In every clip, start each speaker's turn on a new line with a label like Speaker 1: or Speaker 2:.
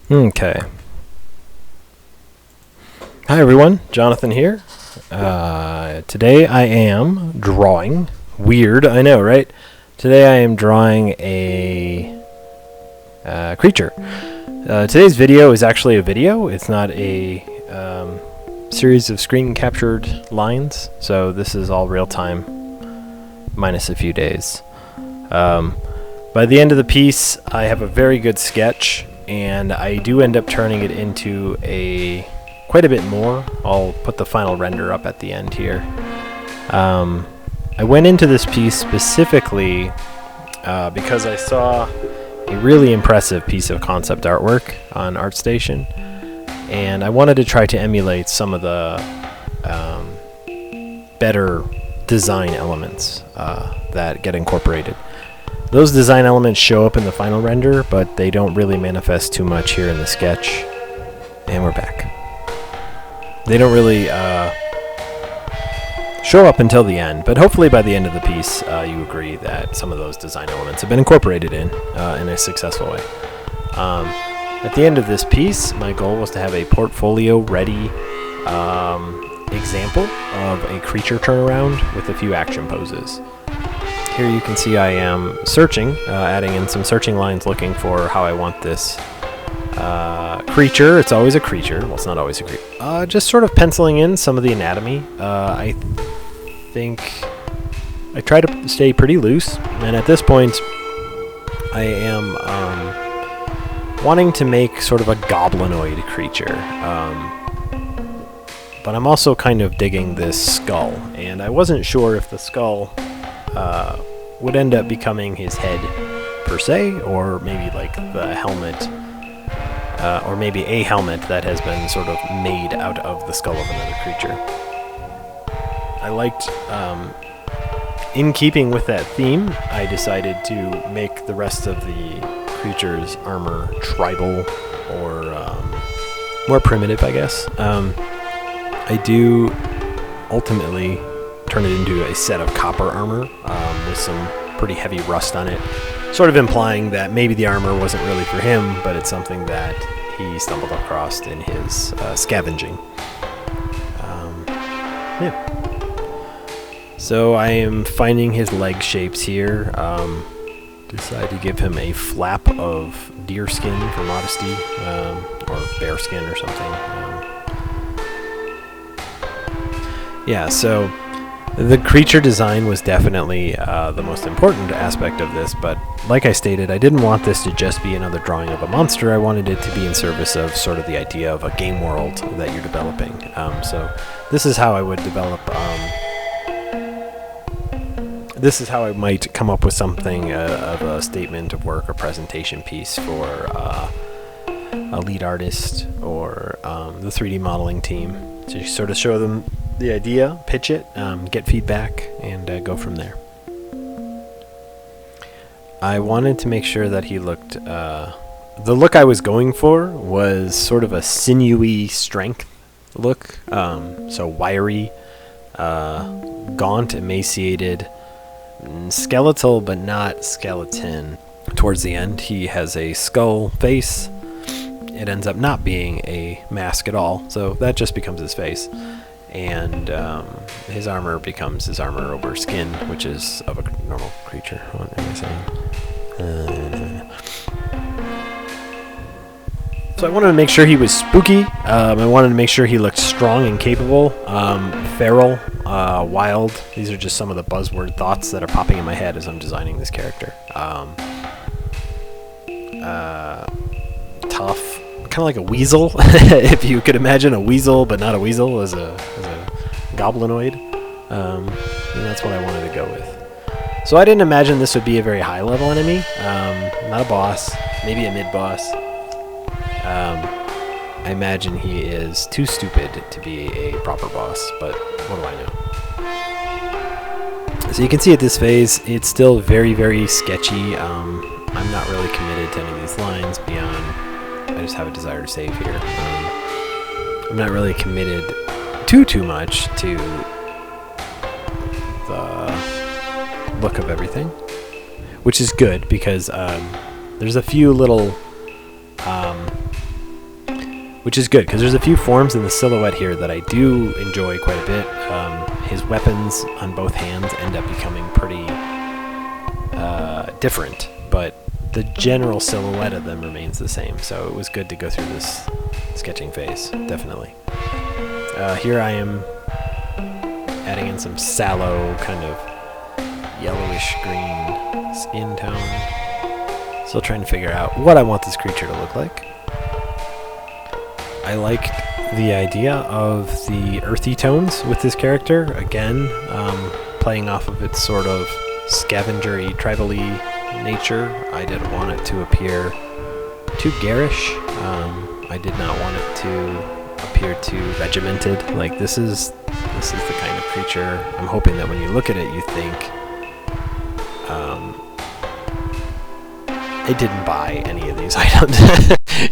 Speaker 1: Okay. Hi everyone, Jonathan here. Today I am drawing. Weird, I know, right? Today I am drawing a creature. Today's video is actually a video. It's not a series of screen captured lines. So this is all real time, minus a few days. By the end of the piece, I have a very good sketch, and I do end up turning it into quite a bit more. I'll put the final render up at the end here. I went into this piece specifically because I saw a really impressive piece of concept artwork on ArtStation, and I wanted to try to emulate some of the better design elements that get incorporated. Those design elements show up in the final render, but they don't really manifest too much here in the sketch. And we're back. They don't really show up until the end, but hopefully by the end of the piece you agree that some of those design elements have been incorporated in a successful way. At the end of this piece, my goal was to have a portfolio-ready example of a creature turnaround with a few action poses. Here you can see I am searching, adding in some searching lines looking for how I want this creature. It's always a creature. Well, it's not always a creature. Just sort of penciling in some of the anatomy. I think I try to stay pretty loose, and at this point I am wanting to make sort of a goblinoid creature. But I'm also kind of digging this skull, and I wasn't sure if the skull would end up becoming his head per se, or maybe like the helmet, or maybe a helmet that has been sort of made out of the skull of another creature. I liked, in keeping with that theme, I decided to make the rest of the creature's armor tribal, or more primitive, I guess. I do ultimately turn it into a set of copper armor with some pretty heavy rust on it, sort of implying that maybe the armor wasn't really for him, but it's something that he stumbled across in his scavenging. Yeah. So I am finding his leg shapes here. Decide to give him a flap of deer skin for modesty, or bear skin or something. Yeah, so the creature design was definitely the most important aspect of this, but like I stated, I didn't want this to just be another drawing of a monster. I wanted it to be in service of sort of the idea of a game world that you're developing. So this is how I would develop, this is how I might come up with something of a statement of work or presentation piece for a lead artist or the 3D modeling team, to sort of show them the idea, pitch it, get feedback, and go from there. I wanted to make sure that he looked, the look I was going for was sort of a sinewy strength look, so wiry, gaunt, emaciated, skeletal but not skeleton. Towards the end he has a skull face. It ends up not being a mask at all, so that just becomes his face. And his armor becomes his armor over skin, which is of a normal creature. What am I saying? So I wanted to make sure he was spooky. I wanted to make sure he looked strong and capable, feral, wild. These are just some of the buzzword thoughts that are popping in my head as I'm designing this character. Tough. Kind of like a weasel, if you could imagine a weasel, but not a weasel, as a goblinoid. And that's what I wanted to go with. So I didn't imagine this would be a very high-level enemy. Not a boss, maybe a mid-boss. I imagine he is too stupid to be a proper boss, but what do I know? So you can see at this phase, it's still very, very sketchy. I'm not really committed to any of these lines beyond I just have a desire to save here. I'm not really committed too much to the look of everything, which is good because there's a few little which is good because there's a few forms in the silhouette here that I do enjoy quite a bit. His weapons on both hands end up becoming pretty different, but the general silhouette of them remains the same, so it was good to go through this sketching phase, definitely. Here I am adding in some sallow, kind of yellowish green skin tone. Still trying to figure out what I want this creature to look like. I liked the idea of the earthy tones with this character, again, playing off of its sort of scavengery, tribal-y nature. I didn't want it to appear too garish. I did not want it to appear too regimented. Like, this is the kind of creature I'm hoping that when you look at it, you think it didn't buy any of these items.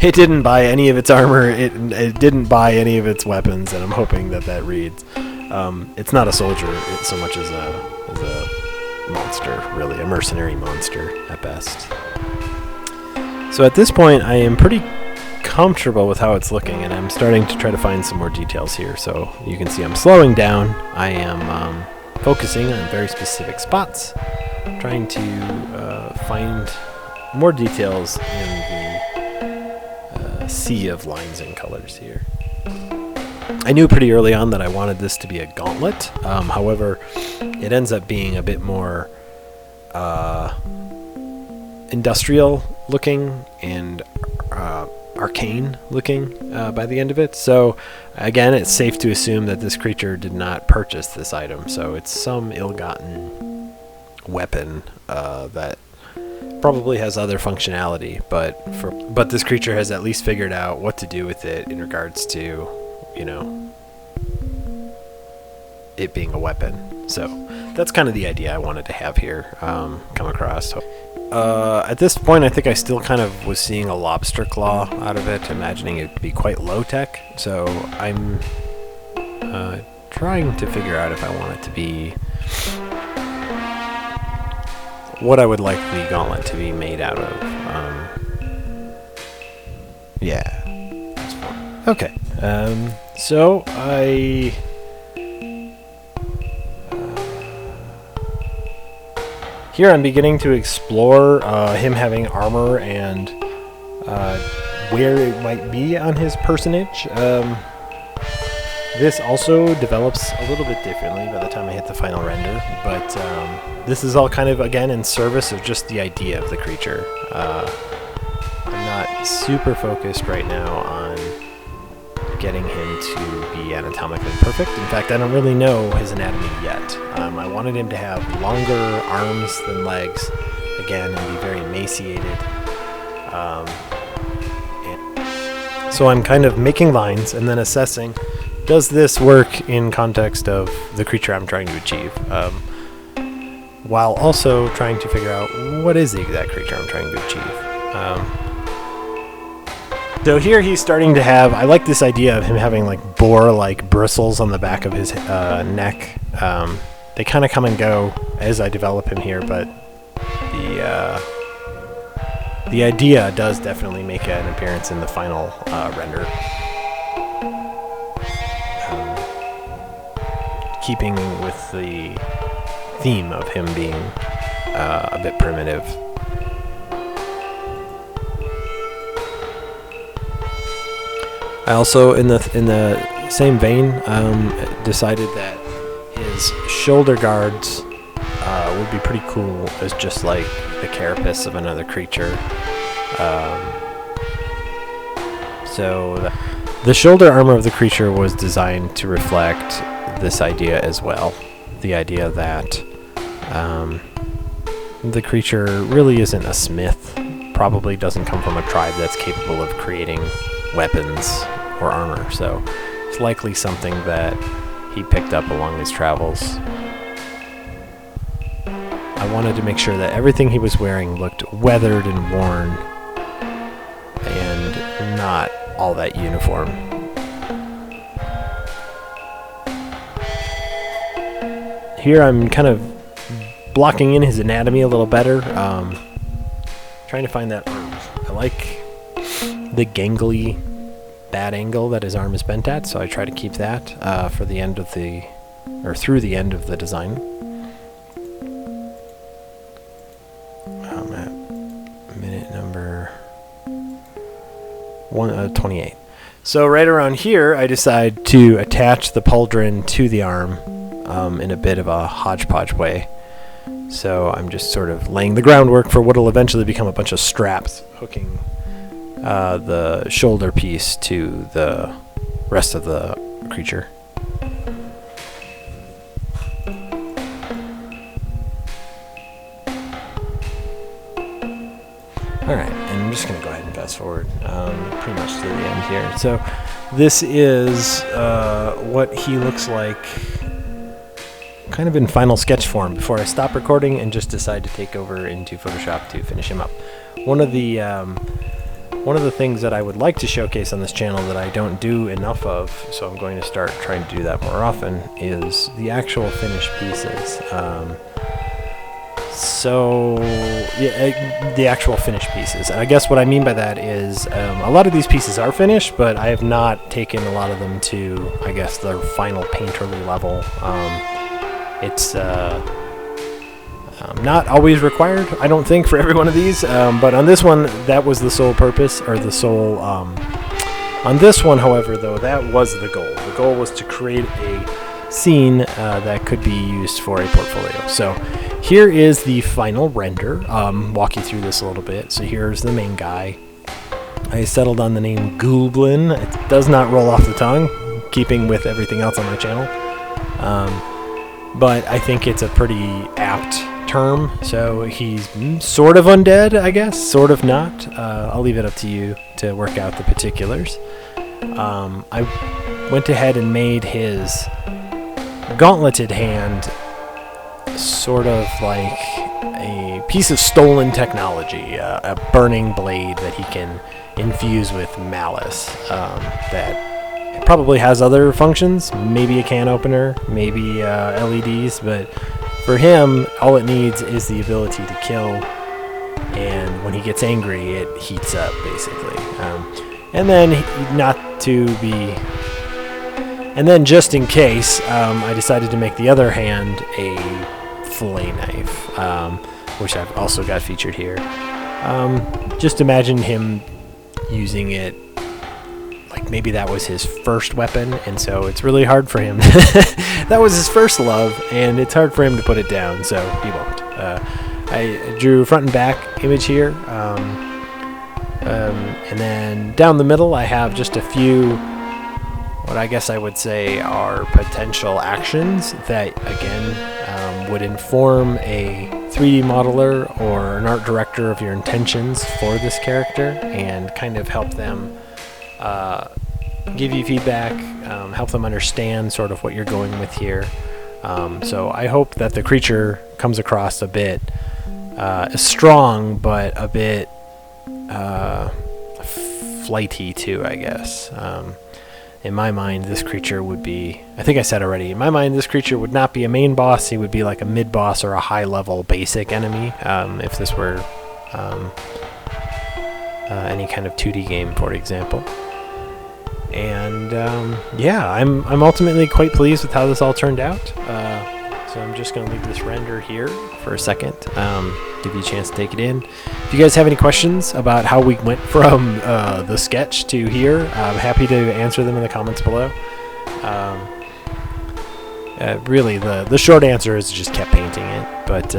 Speaker 1: It didn't buy any of its armor. It didn't buy any of its weapons, and I'm hoping that reads. It's not a soldier so much as a monster, really, a mercenary monster at best. So at this point, I am pretty comfortable with how it's looking, and I'm starting to try to find some more details here. So you can see I'm slowing down. I am focusing on very specific spots, trying to find more details in the sea of lines and colors here. I knew pretty early on that I wanted this to be a gauntlet. However, it ends up being a bit more industrial looking and arcane looking by the end of it. So again, it's safe to assume that this creature did not purchase this item. So it's some ill-gotten weapon that probably has other functionality, but this creature has at least figured out what to do with it in regards to, you know, it being a weapon. So that's kind of the idea I wanted to have here come across. At this point, I think I still kind of was seeing a lobster claw out of it, imagining it to be quite low-tech. So I'm trying to figure out if I want it to be what I would like the gauntlet to be made out of. Yeah, that's fine. Okay, so here I'm beginning to explore him having armor and where it might be on his personage. This also develops a little bit differently by the time I hit the final render, but this is all kind of, again, in service of just the idea of the creature. I'm not super focused right now on getting him to be anatomically perfect. In fact, I don't really know his anatomy yet. I wanted him to have longer arms than legs, again, and be very emaciated. So I'm kind of making lines and then assessing, does this work in context of the creature I'm trying to achieve? While also trying to figure out what is the exact creature I'm trying to achieve. So here he's starting to have, I like this idea of him having like boar-like bristles on the back of his neck. They kind of come and go as I develop him here, but the idea does definitely make an appearance in the final render. Keeping with the theme of him being a bit primitive. I also, in the same vein, decided that his shoulder guards would be pretty cool as just like the carapace of another creature. So the shoulder armor of the creature was designed to reflect this idea as well. The idea that the creature really isn't a smith, probably doesn't come from a tribe that's capable of creating weapons or armor, so it's likely something that he picked up along his travels. I wanted to make sure that everything he was wearing looked weathered and worn and not all that uniform. Here I'm kind of blocking in his anatomy a little better, trying to find that. I like the gangly that angle that his arm is bent at, so I try to keep that for the end of the, or through the end of the design. I'm at minute number 28. So right around here, I decide to attach the pauldron to the arm in a bit of a hodgepodge way. So I'm just sort of laying the groundwork for what will eventually become a bunch of straps hooking the shoulder piece to the rest of the creature. Alright, and I'm just going to go ahead and fast forward pretty much to the end here. So this is what he looks like kind of in final sketch form before I stop recording and just decide to take over into Photoshop to finish him up. One of the things that I would like to showcase on this channel that I don't do enough of, so I'm going to start trying to do that more often, is the actual finished pieces. The actual finished pieces. And I guess what I mean by that is a lot of these pieces are finished, but I have not taken a lot of them to, I guess, their final painterly level. It's not always required, I don't think, for every one of these, but on this one, that was the sole purpose, or the sole... on this one, however, though, that was the goal. The goal was to create a scene that could be used for a portfolio. So here is the final render. Walk you through this a little bit. So here's the main guy. I settled on the name Ghoulblin. It does not roll off the tongue, keeping with everything else on my channel. But I think it's a pretty apt term. So he's sort of undead, I guess, sort of not. I'll leave it up to you to work out the particulars. I went ahead and made his gauntleted hand sort of like a piece of stolen technology, a burning blade that he can infuse with malice, that probably has other functions, maybe a can opener, maybe LEDs, but for him, all it needs is the ability to kill, and when he gets angry, it heats up, basically. And then, and then just in case, I decided to make the other hand a fillet knife, which I've also got featured here. Just imagine him using it like maybe that was his first weapon, and so it's really hard for him. That was his first love, and it's hard for him to put it down, so he won't. I drew front and back image here, and then down the middle I have just a few, what I guess I would say are potential actions that, again, would inform a 3D modeler or an art director of your intentions for this character, and kind of help them give you feedback, help them understand sort of what you're going with here. So I hope that the creature comes across a bit strong, but a bit flighty too, I guess. In my mind, this creature would be, I think I said already, in my mind, this creature would not be a main boss. He would be like a mid-boss or a high-level basic enemy, if this were any kind of 2D game, for example. And yeah, I'm ultimately quite pleased with how this all turned out. So I'm just going to leave this render here for a second, give you a chance to take it in. If you guys have any questions about how we went from the sketch to here, I'm happy to answer them in the comments below. Really, the short answer is just kept painting it, but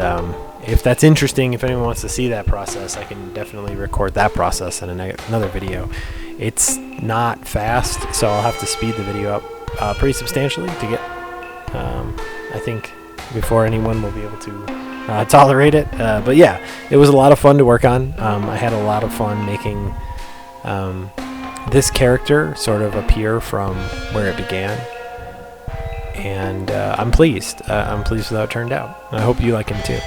Speaker 1: if that's interesting, if anyone wants to see that process, I can definitely record that process in another video. It's not fast, so I'll have to speed the video up pretty substantially to get, I think, before anyone will be able to tolerate it. But yeah, it was a lot of fun to work on. I had a lot of fun making this character sort of appear from where it began. And I'm pleased. I'm pleased with how it turned out. And I hope you like him too.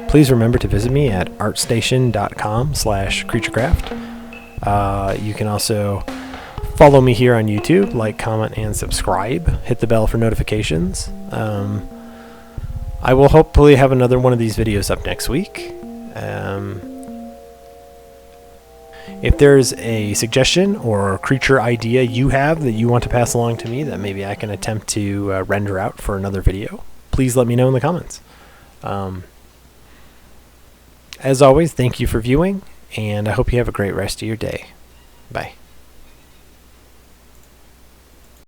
Speaker 1: Please remember to visit me at artstation.com/creaturecraft. You can also follow me here on YouTube, like, comment, and subscribe. Hit the bell for notifications. I will hopefully have another one of these videos up next week. if there's a suggestion or creature idea you have that you want to pass along to me that maybe I can attempt to render out for another video, please let me know in the comments. As always, thank you for viewing, and I hope you have a great rest of your day. Bye.